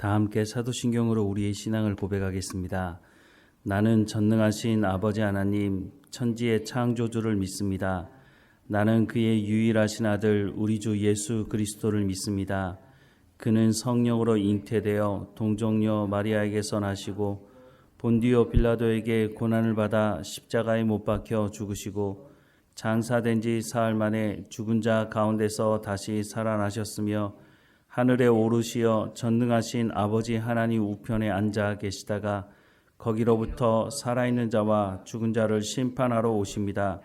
다 함께 사도신경으로 우리의 신앙을 고백하겠습니다. 나는 전능하신 아버지 하나님, 천지의 창조주를 믿습니다. 나는 그의 유일하신 아들 우리 주 예수 그리스도를 믿습니다. 그는 성령으로 잉태되어 동정녀 마리아에게서 나시고 본디오 빌라도에게 고난을 받아 십자가에 못 박혀 죽으시고 장사된 지 사흘 만에 죽은 자 가운데서 다시 살아나셨으며 하늘에 오르시어 전능하신 아버지 하나님 우편에 앉아 계시다가 거기로부터 살아있는 자와 죽은 자를 심판하러 오십니다.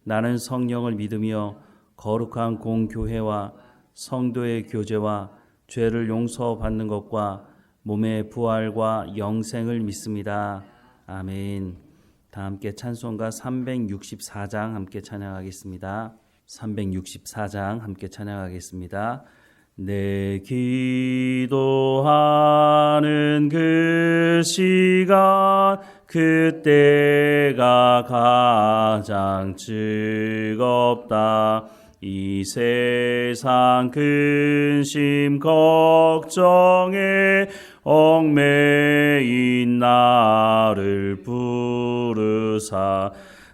나는 성령을 믿으며 거룩한 공교회와 성도의 교제와 죄를 용서받는 것과 몸의 부활과 영생을 믿습니다. 아멘. 다 함께 찬송가 364장 함께 찬양하겠습니다. 364장 함께 찬양하겠습니다. 내 기도하는 그 시간 그때가 가장 즐겁다. 이 세상 근심 걱정에 얽매인 나를 부르사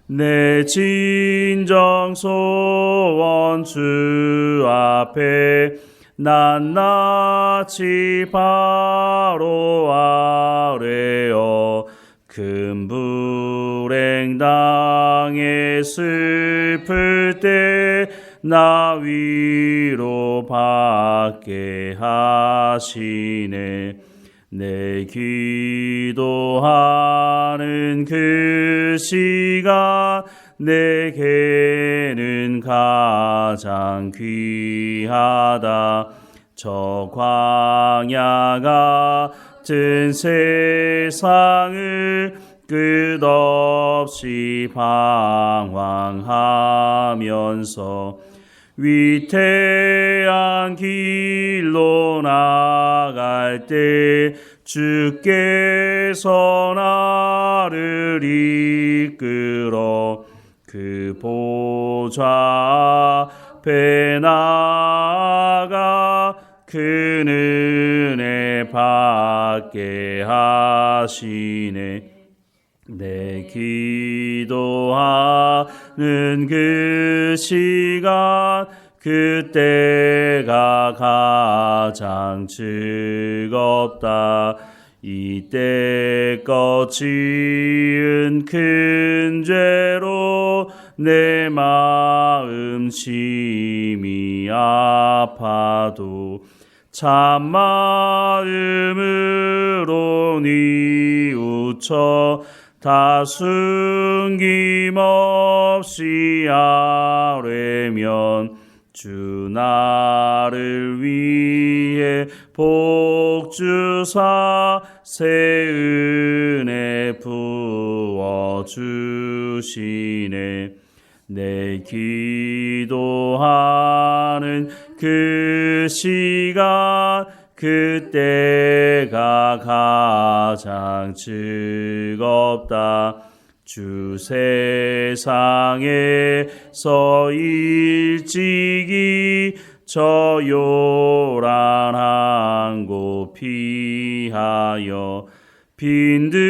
내 진정 소원 주 앞에 낱낱이 바로 아뢰어 큰 불행 당해 슬플 때 나 위로 받게 하시네. 내 기도하는 그 시간 내게는 가장 귀하다. 저 광야 같은 세상을 끝없이 방황하면서 위태한 길로 나갈 때 주께서 나를 이끌어 그 보좌 앞에 나아가 그 은혜 받게 하시네. 내 기도하는 그 시간 그때가 가장 즐겁다. 이때껏 지은 큰 죄로 내 마음 심히 아파도 참마음으로 뉘우쳐 다 숨김없이 아뢰면 주 나를 위해 복 주사 새 은혜 부어 주시네. 내 기도하는 그 시간 그때가 가장 즐겁다. 주 세상에서 일찍이 저 요란한 곳 피하여 빈들에서나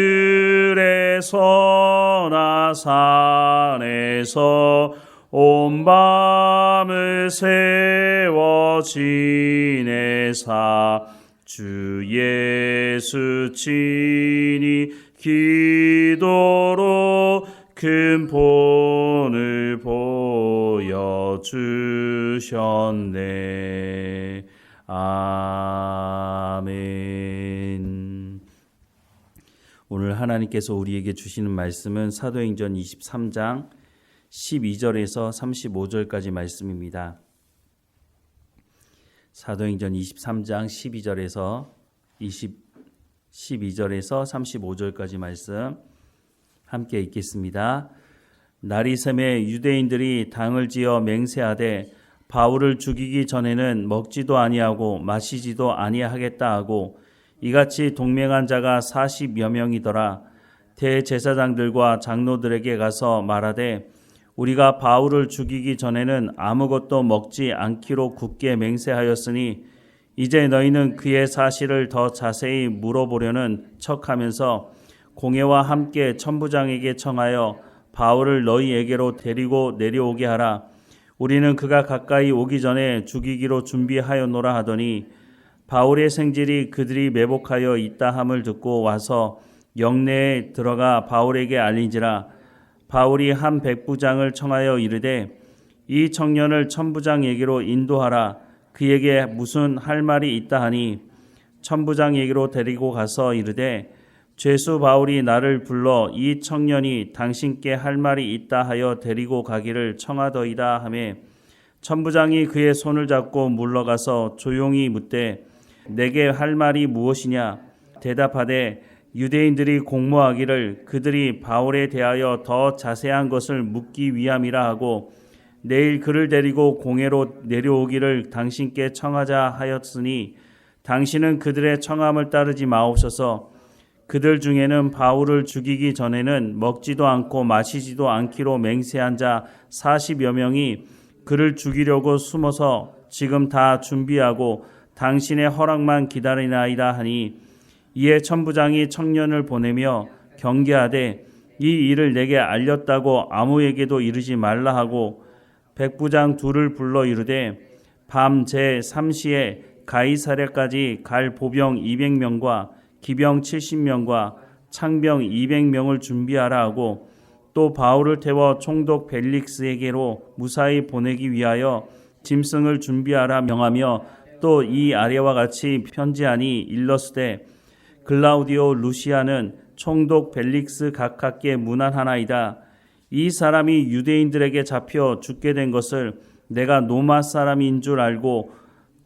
산에서 온 밤을 세워 지내사 주 예수 친히 기도로 큰 본을 보여주셨네. 아멘. 오늘 하나님께서 우리에게 주시는 말씀은 사도행전 23장 12절에서 35절까지 말씀입니다. 사도행전 23장 12절에서 35절까지 말씀 함께 읽겠습니다. 날이 새매 유대인들이 당을 지어 맹세하되 바울을 죽이기 전에는 먹지도 아니하고 마시지도 아니하겠다 하고 이같이 동맹한 자가 40여 명이더라. 대제사장들과 장로들에게 가서 말하되 우리가 바울을 죽이기 전에는 아무것도 먹지 않기로 굳게 맹세하였으니 이제 너희는 그의 사실을 더 자세히 물어보려는 척하면서 공회와 함께 천부장에게 청하여 바울을 너희에게로 데리고 내려오게 하라. 우리는 그가 가까이 오기 전에 죽이기로 준비하였노라 하더니 바울의 생질이 그들이 매복하여 있다 함을 듣고 와서 영내에 들어가 바울에게 알린지라. 바울이 한 백부장을 청하여 이르되 이 청년을 천부장에게로 인도하라. 그에게 무슨 할 말이 있다 하니 천부장에게로 데리고 가서 이르되 죄수 바울이 나를 불러 이 청년이 당신께 할 말이 있다 하여 데리고 가기를 청하더이다 하매 천부장이 그의 손을 잡고 물러가서 조용히 묻되 내게 할 말이 무엇이냐. 대답하되 유대인들이 공모하기를 그들이 바울에 대하여 더 자세한 것을 묻기 위함이라 하고 내일 그를 데리고 공회로 내려오기를 당신께 청하자 하였으니 당신은 그들의 청함을 따르지 마옵소서. 그들 중에는 바울을 죽이기 전에는 먹지도 않고 마시지도 않기로 맹세한 자 40여 명이 그를 죽이려고 숨어서 지금 다 준비하고 당신의 허락만 기다리나이다 하니 이에 천부장이 청년을 보내며 경계하되 이 일을 내게 알렸다고 아무에게도 이르지 말라 하고 백부장 둘을 불러 이르되 밤 제3시에 가이사랴까지 갈 보병 200명과 기병 70명과 창병 200명을 준비하라 하고 또 바울을 태워 총독 벨릭스에게로 무사히 보내기 위하여 짐승을 준비하라 명하며 또 이 아래와 같이 편지하니 일러스되 글라우디오 루시아는 총독 벨릭스 각하께 문안하나이다. 이 사람이 유대인들에게 잡혀 죽게 된 것을 내가 로마 사람인 줄 알고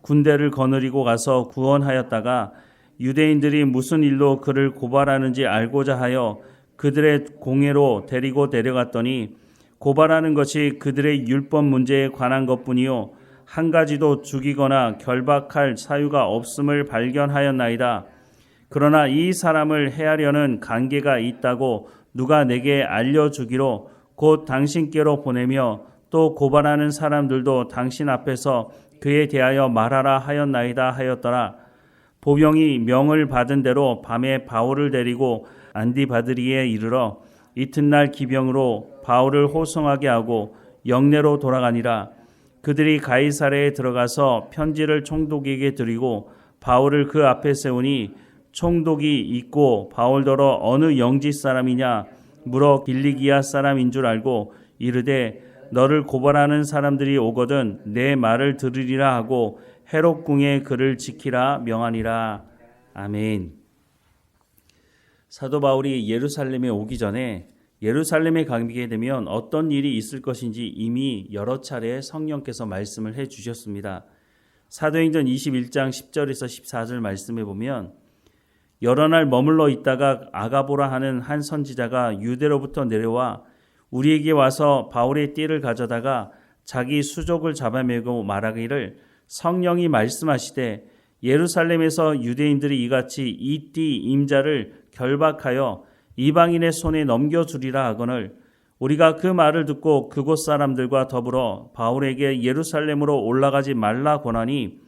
군대를 거느리고 가서 구원하였다가 유대인들이 무슨 일로 그를 고발하는지 알고자 하여 그들의 공회로 데리고 내려갔더니 고발하는 것이 그들의 율법 문제에 관한 것뿐이요 한 가지도 죽이거나 결박할 사유가 없음을 발견하였나이다. 그러나 이 사람을 해하려는 관계가 있다고 누가 내게 알려주기로 곧 당신께로 보내며 또 고발하는 사람들도 당신 앞에서 그에 대하여 말하라 하였나이다 하였더라. 보병이 명을 받은 대로 밤에 바울을 데리고 안디바드리에 이르러 이튿날 기병으로 바울을 호송하게 하고 영내로 돌아가니라. 그들이 가이사랴에 들어가서 편지를 총독에게 드리고 바울을 그 앞에 세우니 총독이 있고 바울더러 어느 영지 사람이냐 물어 길리기아 사람인 줄 알고 이르되 너를 고발하는 사람들이 오거든 내 말을 들으리라 하고 헤롯 궁에 그를 지키라 명하니라. 아멘. 사도 바울이 예루살렘에 오기 전에 예루살렘에 가게 되면 어떤 일이 있을 것인지 이미 여러 차례 성령께서 말씀을 해 주셨습니다. 사도행전 21장 10절에서 14절 말씀에 보면 여러 날 머물러 있다가 아가보라 하는 한 선지자가 유대로부터 내려와 우리에게 와서 바울의 띠를 가져다가 자기 수족을 잡아매고 말하기를 성령이 말씀하시되 예루살렘에서 유대인들이 이같이 이 띠 임자를 결박하여 이방인의 손에 넘겨주리라 하거늘 우리가 그 말을 듣고 그곳 사람들과 더불어 바울에게 예루살렘으로 올라가지 말라 권하니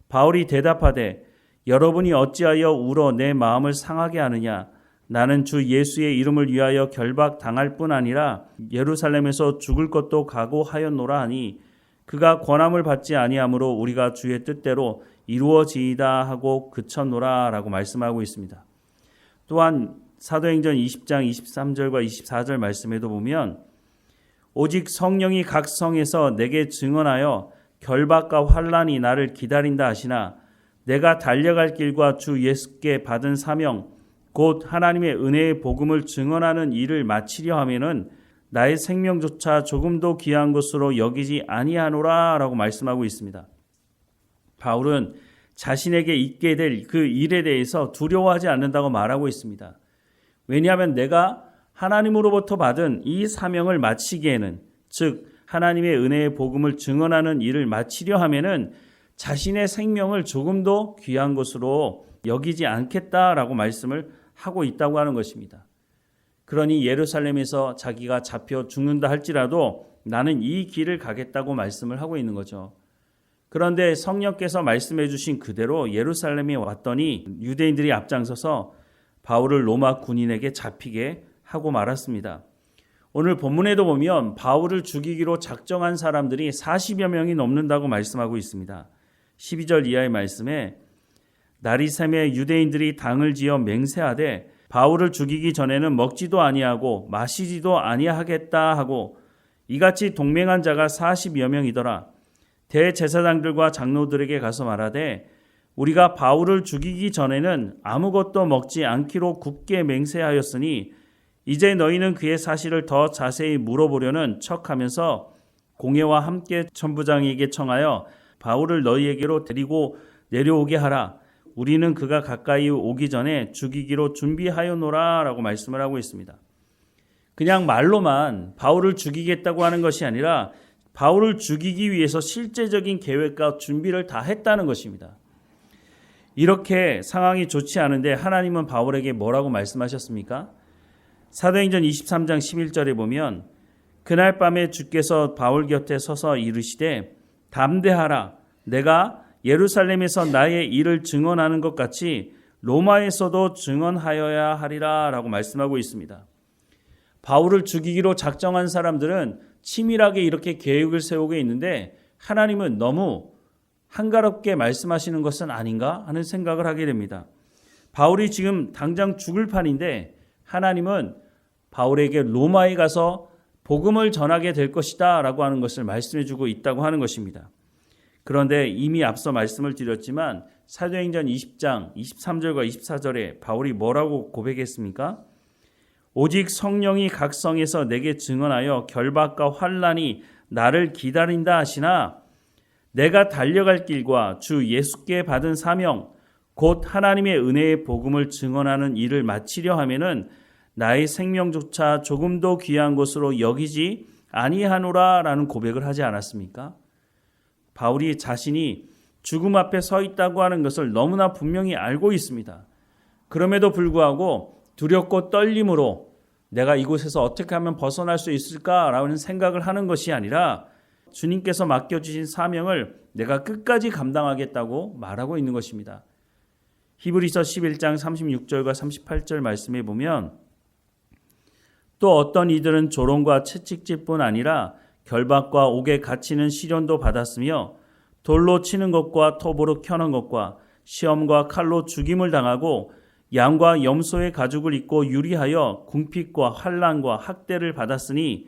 바울이 대답하되 여러분이 어찌하여 울어 내 마음을 상하게 하느냐. 나는 주 예수의 이름을 위하여 결박당할 뿐 아니라 예루살렘에서 죽을 것도 각오하였노라 하니 그가 권함을 받지 아니하므로 우리가 주의 뜻대로 이루어지이다 하고 그쳤노라 라고 말씀하고 있습니다. 또한 사도행전 20장 23절과 24절 말씀에도 보면 오직 성령이 각 성에서 내게 증언하여 결박과 환난이 나를 기다린다 하시나 내가 달려갈 길과 주 예수께 받은 사명 곧 하나님의 은혜의 복음을 증언하는 일을 마치려 하면은 나의 생명조차 조금도 귀한 것으로 여기지 아니하노라 라고 말씀하고 있습니다. 바울은 자신에게 있게 될 그 일에 대해서 두려워하지 않는다고 말하고 있습니다. 왜냐하면 내가 하나님으로부터 받은 이 사명을 마치기에는 즉 하나님의 은혜의 복음을 증언하는 일을 마치려 하면은 자신의 생명을 조금도 귀한 것으로 여기지 않겠다라고 말씀을 하고 있다고 하는 것입니다. 그러니 예루살렘에서 자기가 잡혀 죽는다 할지라도 나는 이 길을 가겠다고 말씀을 하고 있는 거죠. 그런데 성령께서 말씀해 주신 그대로 예루살렘에 왔더니 유대인들이 앞장서서 바울을 로마 군인에게 잡히게 하고 말았습니다. 오늘 본문에도 보면 바울을 죽이기로 작정한 사람들이 40여 명이 넘는다고 말씀하고 있습니다. 12절 이하의 말씀에 날이 새매 유대인들이 당을 지어 맹세하되 바울을 죽이기 전에는 먹지도 아니하고 마시지도 아니하겠다 하고 이같이 동맹한 자가 40여 명이더라. 대제사장들과 장로들에게 가서 말하되 우리가 바울을 죽이기 전에는 아무것도 먹지 않기로 굳게 맹세하였으니 이제 너희는 그의 사실을 더 자세히 물어보려는 척하면서 공회와 함께 천부장에게 청하여 바울을 너희에게로 데리고 내려오게 하라. 우리는 그가 가까이 오기 전에 죽이기로 준비하여노라 라고 말씀을 하고 있습니다. 그냥 말로만 바울을 죽이겠다고 하는 것이 아니라 바울을 죽이기 위해서 실제적인 계획과 준비를 다 했다는 것입니다. 이렇게 상황이 좋지 않은데 하나님은 바울에게 뭐라고 말씀하셨습니까? 사도행전 23장 11절에 보면 그날 밤에 주께서 바울 곁에 서서 이르시되 담대하라. 내가 예루살렘에서 나의 일을 증언하는 것 같이 로마에서도 증언하여야 하리라 라고 말씀하고 있습니다. 바울을 죽이기로 작정한 사람들은 치밀하게 이렇게 계획을 세우고 있는데 하나님은 너무 한가롭게 말씀하시는 것은 아닌가 하는 생각을 하게 됩니다. 바울이 지금 당장 죽을 판인데 하나님은 바울에게 로마에 가서 복음을 전하게 될 것이다 라고 하는 것을 말씀해 주고 있다고 하는 것입니다. 그런데 이미 앞서 말씀을 드렸지만 사도행전 20장 23절과 24절에 바울이 뭐라고 고백했습니까? 오직 성령이 각 성에서 내게 증언하여 결박과 환난이 나를 기다린다 하시나 내가 달려갈 길과 주 예수께 받은 사명 곧 하나님의 은혜의 복음을 증언하는 일을 마치려 하면은 나의 생명조차 조금도 귀한 것으로 여기지 아니하노라 라는 고백을 하지 않았습니까? 바울이 자신이 죽음 앞에 서 있다고 하는 것을 너무나 분명히 알고 있습니다. 그럼에도 불구하고 두렵고 떨림으로 내가 이곳에서 어떻게 하면 벗어날 수 있을까라는 생각을 하는 것이 아니라 주님께서 맡겨주신 사명을 내가 끝까지 감당하겠다고 말하고 있는 것입니다. 히브리서 11장 36절과 38절 말씀에 보면 또 어떤 이들은 조롱과 채찍질뿐 아니라 결박과 옥에 갇히는 시련도 받았으며 돌로 치는 것과 톱으로 켜는 것과 시험과 칼로 죽임을 당하고 양과 염소의 가죽을 입고 유리하여 궁핍과 환난과 학대를 받았으니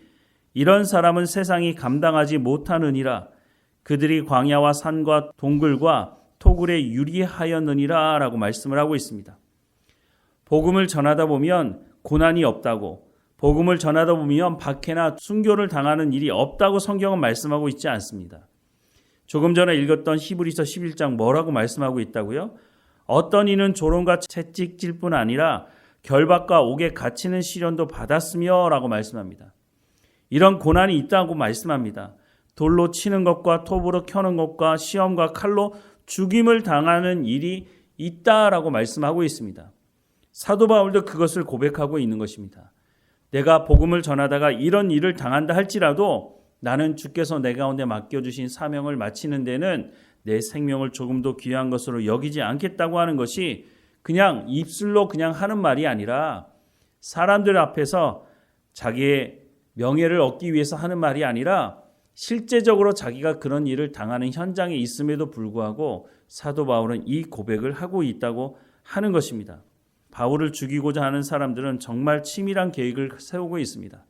이런 사람은 세상이 감당하지 못하느니라. 그들이 광야와 산과 동굴과 토굴에 유리하였느니라 라고 말씀을 하고 있습니다. 복음을 전하다 보면 고난이 없다고, 복음을 전하다 보면 박해나 순교를 당하는 일이 없다고 성경은 말씀하고 있지 않습니다. 조금 전에 읽었던 히브리서 11장 뭐라고 말씀하고 있다고요? 어떤 이는 조롱과 채찍질뿐 아니라 결박과 옥에 갇히는 시련도 받았으며 라고 말씀합니다. 이런 고난이 있다고 말씀합니다. 돌로 치는 것과 톱으로 켜는 것과 시험과 칼로 죽임을 당하는 일이 있다라고 말씀하고 있습니다. 사도 바울도 그것을 고백하고 있는 것입니다. 내가 복음을 전하다가 이런 일을 당한다 할지라도 나는 주께서 내 가운데 맡겨주신 사명을 마치는 데는 내 생명을 조금도 귀한 것으로 여기지 않겠다고 하는 것이 그냥 입술로 그냥 하는 말이 아니라 사람들 앞에서 자기의 명예를 얻기 위해서 하는 말이 아니라 실제적으로 자기가 그런 일을 당하는 현장에 있음에도 불구하고 사도 바울은 이 고백을 하고 있다고 하는 것입니다. 바울을 죽이고자 하는 사람들은 정말 치밀한 계획을 세우고 있습니다.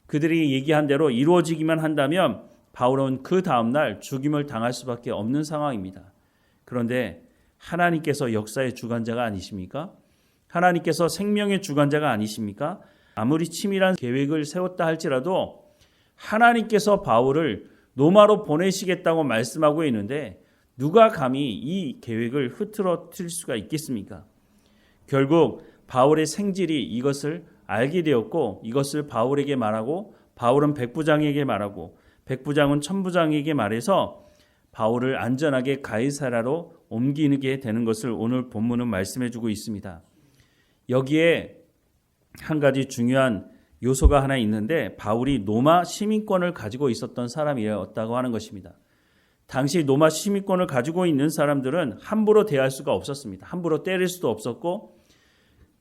그들이 얘기한 대로 이루어지기만 한다면 바울은 그 다음날 죽임을 당할 수밖에 없는 상황입니다. 그런데 하나님께서 역사의 주관자가 아니십니까? 하나님께서 생명의 주관자가 아니십니까? 아무리 치밀한 계획을 세웠다 할지라도 하나님께서 바울을 로마로 보내시겠다고 말씀하고 있는데 누가 감히 이 계획을 흐트러뜨릴 수가 있겠습니까? 결국 바울의 생질이 이것을 알게 되었고 이것을 바울에게 말하고 바울은 백부장에게 말하고 백부장은 천부장에게 말해서 바울을 안전하게 가이사라로 옮기게 되는 것을 오늘 본문은 말씀해 주고 있습니다. 여기에 한 가지 중요한 요소가 하나 있는데 바울이 로마 시민권을 가지고 있었던 사람이었다고 하는 것입니다. 당시 로마 시민권을 가지고 있는 사람들은 함부로 대할 수가 없었습니다. 함부로 때릴 수도 없었고,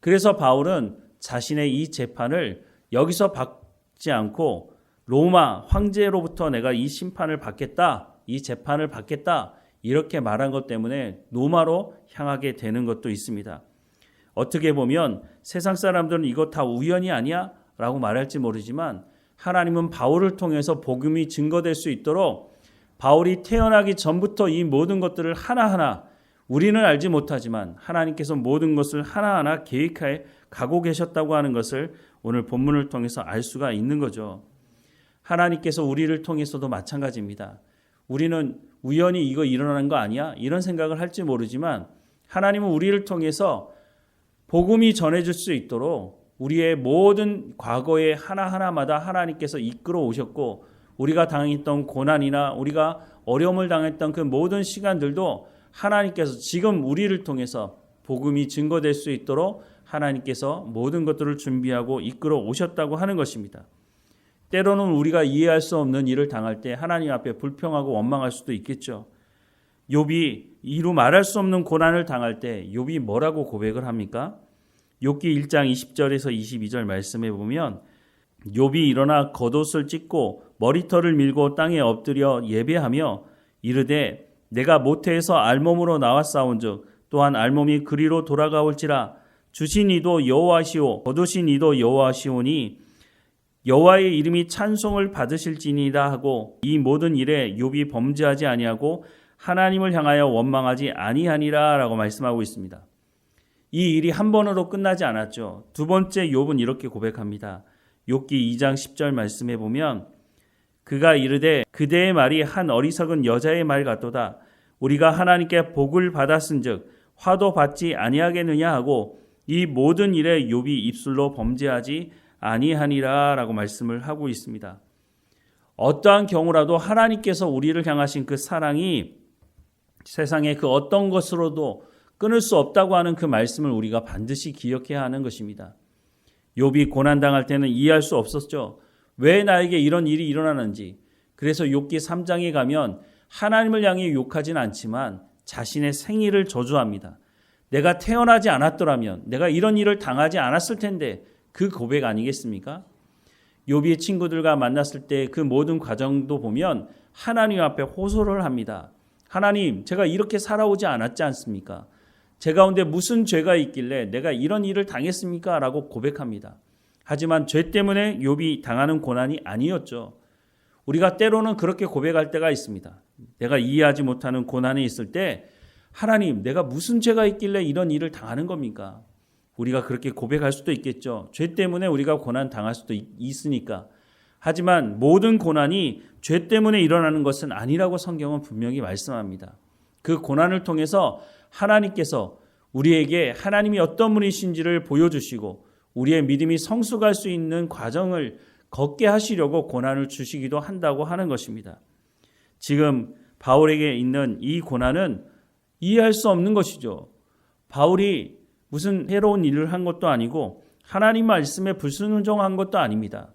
그래서 바울은 자신의 이 재판을 여기서 받지 않고 로마 황제로부터 내가 이 심판을 받겠다, 이 재판을 받겠다, 이렇게 말한 것 때문에 로마로 향하게 되는 것도 있습니다. 어떻게 보면 세상 사람들은 이거 다 우연이 아니야? 라고 말할지 모르지만 하나님은 바울을 통해서 복음이 증거될 수 있도록 바울이 태어나기 전부터 이 모든 것들을 하나하나 우리는 알지 못하지만 하나님께서 모든 것을 하나하나 계획하에 가고 계셨다고 하는 것을 오늘 본문을 통해서 알 수가 있는 거죠. 하나님께서 우리를 통해서도 마찬가지입니다. 우리는 우연히 이거 일어나는 거 아니야? 이런 생각을 할지 모르지만 하나님은 우리를 통해서 복음이 전해질 수 있도록 우리의 모든 과거의 하나하나마다 하나님께서 이끌어 오셨고, 우리가 당했던 고난이나 우리가 어려움을 당했던 그 모든 시간들도 하나님께서 지금 우리를 통해서 복음이 증거될 수 있도록 하나님께서 모든 것들을 준비하고 이끌어 오셨다고 하는 것입니다. 때로는 우리가 이해할 수 없는 일을 당할 때 하나님 앞에 불평하고 원망할 수도 있겠죠. 욥이 이루 말할 수 없는 고난을 당할 때 욥이 뭐라고 고백을 합니까? 욥기 1장 20절에서 22절 말씀에 보면 욥이 일어나 겉옷을 찢고 머리털을 밀고 땅에 엎드려 예배하며 이르되 내가 모태에서 알몸으로 나왔사온즉 또한 알몸이 그리로 돌아가올지라 주신 이도 여호와시오 거두신 이도 여호와시오니 여호와의 이름이 찬송을 받으실지니이다 하고 이 모든 일에 욥이 범죄하지 아니하고 하나님을 향하여 원망하지 아니하니라 라고 말씀하고 있습니다. 이 일이 한 번으로 끝나지 않았죠. 두 번째 욥은 이렇게 고백합니다. 욥기 2장 10절 말씀에 보면 그가 이르되 그대의 말이 한 어리석은 여자의 말 같도다. 우리가 하나님께 복을 받았은즉 화도 받지 아니하겠느냐 하고 이 모든 일에 욥이 입술로 범죄하지 아니하니라 라고 말씀을 하고 있습니다. 어떠한 경우라도 하나님께서 우리를 향하신 그 사랑이 세상의 그 어떤 것으로도 끊을 수 없다고 하는 그 말씀을 우리가 반드시 기억해야 하는 것입니다. 욥이 고난당할 때는 이해할 수 없었죠. 왜 나에게 이런 일이 일어나는지. 그래서 욥기 3장에 가면 하나님을 향해 욕하진 않지만 자신의 생일을 저주합니다. 내가 태어나지 않았더라면, 내가 이런 일을 당하지 않았을 텐데, 그 고백 아니겠습니까? 욥이 친구들과 만났을 때 그 모든 과정도 보면 하나님 앞에 호소를 합니다. 하나님, 제가 이렇게 살아오지 않았지 않습니까? 제 가운데 무슨 죄가 있길래 내가 이런 일을 당했습니까? 라고 고백합니다. 하지만 죄 때문에 욥이 당하는 고난이 아니었죠. 우리가 때로는 그렇게 고백할 때가 있습니다. 내가 이해하지 못하는 고난이 있을 때 하나님, 내가 무슨 죄가 있길래 이런 일을 당하는 겁니까? 우리가 그렇게 고백할 수도 있겠죠. 죄 때문에 우리가 고난 당할 수도 있으니까. 하지만 모든 고난이 죄 때문에 일어나는 것은 아니라고 성경은 분명히 말씀합니다. 그 고난을 통해서 하나님께서 우리에게 하나님이 어떤 분이신지를 보여주시고 우리의 믿음이 성숙할 수 있는 과정을 걷게 하시려고 고난을 주시기도 한다고 하는 것입니다. 지금 바울에게 있는 이 고난은 이해할 수 없는 것이죠. 바울이 무슨 해로운 일을 한 것도 아니고 하나님 말씀에 불순종한 것도 아닙니다.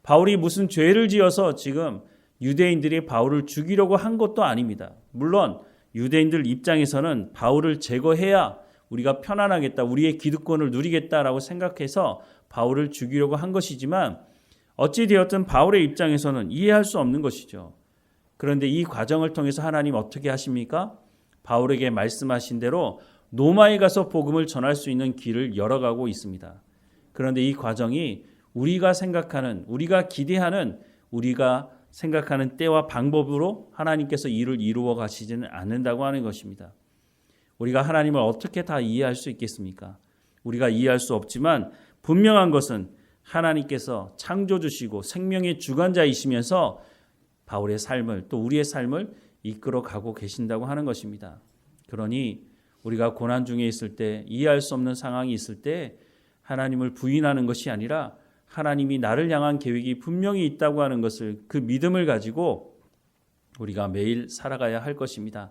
바울이 무슨 죄를 지어서 지금 유대인들이 바울을 죽이려고 한 것도 아닙니다. 물론 유대인들 입장에서는 바울을 제거해야 우리가 편안하겠다, 우리의 기득권을 누리겠다라고 생각해서 바울을 죽이려고 한 것이지만 어찌되었든 바울의 입장에서는 이해할 수 없는 것이죠. 그런데 이 과정을 통해서 하나님 어떻게 하십니까? 바울에게 말씀하신 대로 로마에 가서 복음을 전할 수 있는 길을 열어가고 있습니다. 그런데 이 과정이 우리가 생각하는, 우리가 기대하는, 우리가 생각하는 때와 방법으로 하나님께서 일을 이루어 가시지는 않는다고 하는 것입니다. 우리가 하나님을 어떻게 다 이해할 수 있겠습니까? 우리가 이해할 수 없지만 분명한 것은 하나님께서 창조주시고 생명의 주관자이시면서 바울의 삶을 또 우리의 삶을 이끌어 가고 계신다고 하는 것입니다. 그러니 우리가 고난 중에 있을 때, 이해할 수 없는 상황이 있을 때 하나님을 부인하는 것이 아니라 하나님이 나를 향한 계획이 분명히 있다고 하는 것을, 그 믿음을 가지고 우리가 매일 살아가야 할 것입니다.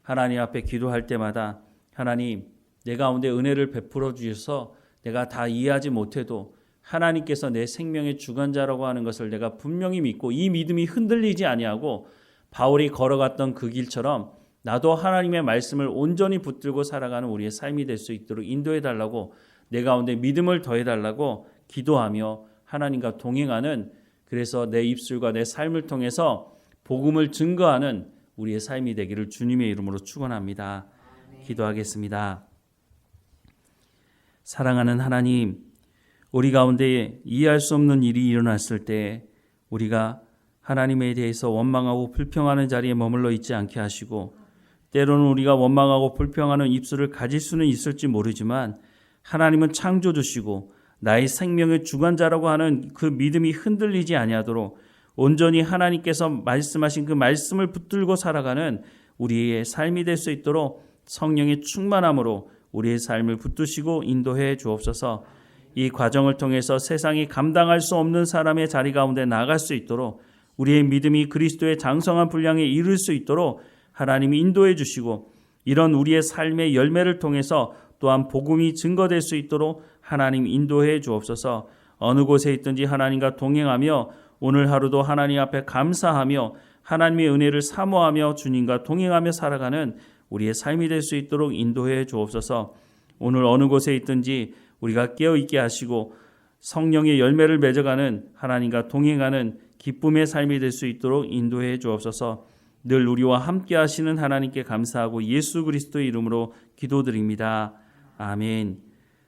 하나님 앞에 기도할 때마다 하나님, 내 가운데 은혜를 베풀어 주셔서 내가 다 이해하지 못해도 하나님께서 내 생명의 주관자라고 하는 것을 내가 분명히 믿고 이 믿음이 흔들리지 아니하고 바울이 걸어갔던 그 길처럼 나도 하나님의 말씀을 온전히 붙들고 살아가는 우리의 삶이 될 수 있도록 인도해 달라고, 내 가운데 믿음을 더해 달라고 기도하며 하나님과 동행하는, 그래서 내 입술과 내 삶을 통해서 복음을 증거하는 우리의 삶이 되기를 주님의 이름으로 축원합니다. 기도하겠습니다. 사랑하는 하나님, 우리 가운데 이해할 수 없는 일이 일어났을 때 우리가 하나님에 대해서 원망하고 불평하는 자리에 머물러 있지 않게 하시고, 때로는 우리가 원망하고 불평하는 입술을 가질 수는 있을지 모르지만 하나님은 창조주시고 나의 생명의 주관자라고 하는 그 믿음이 흔들리지 아니하도록 온전히 하나님께서 말씀하신 그 말씀을 붙들고 살아가는 우리의 삶이 될 수 있도록 성령의 충만함으로 우리의 삶을 붙드시고 인도해 주옵소서. 이 과정을 통해서 세상이 감당할 수 없는 사람의 자리 가운데 나갈 수 있도록, 우리의 믿음이 그리스도의 장성한 분량에 이를 수 있도록 하나님이 인도해 주시고, 이런 우리의 삶의 열매를 통해서 또한 복음이 증거될 수 있도록 하나님 인도해 주옵소서. 어느 곳에 있든지 하나님과 동행하며 오늘 하루도 하나님 앞에 감사하며 하나님의 은혜를 사모하며 주님과 동행하며 살아가는 우리의 삶이 될 수 있도록 인도해 주옵소서. 오늘 어느 곳에 있든지 우리가 깨어있게 하시고 성령의 열매를 맺어가는, 하나님과 동행하는 기쁨의 삶이 될 수 있도록 인도해 주옵소서. 늘 우리와 함께 하시는 하나님께 감사하고 예수 그리스도의 이름으로 기도드립니다. 아멘.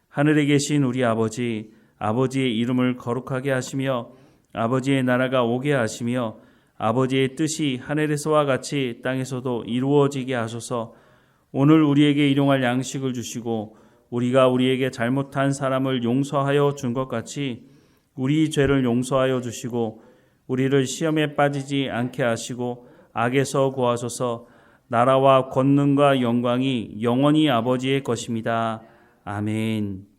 하늘에 계신 우리 아버지, 아버지의 이름을 거룩하게 하시며 아버지의 나라가 오게 하시며 아버지의 뜻이 하늘에서와 같이 땅에서도 이루어지게 하소서. 오늘 우리에게 일용할 양식을 주시고 우리가 우리에게 잘못한 사람을 용서하여 준 것 같이 우리 죄를 용서하여 주시고 우리를 시험에 빠지지 않게 하시고 악에서 구하소서. 나라와 권능과 영광이 영원히 아버지의 것입니다. 아멘.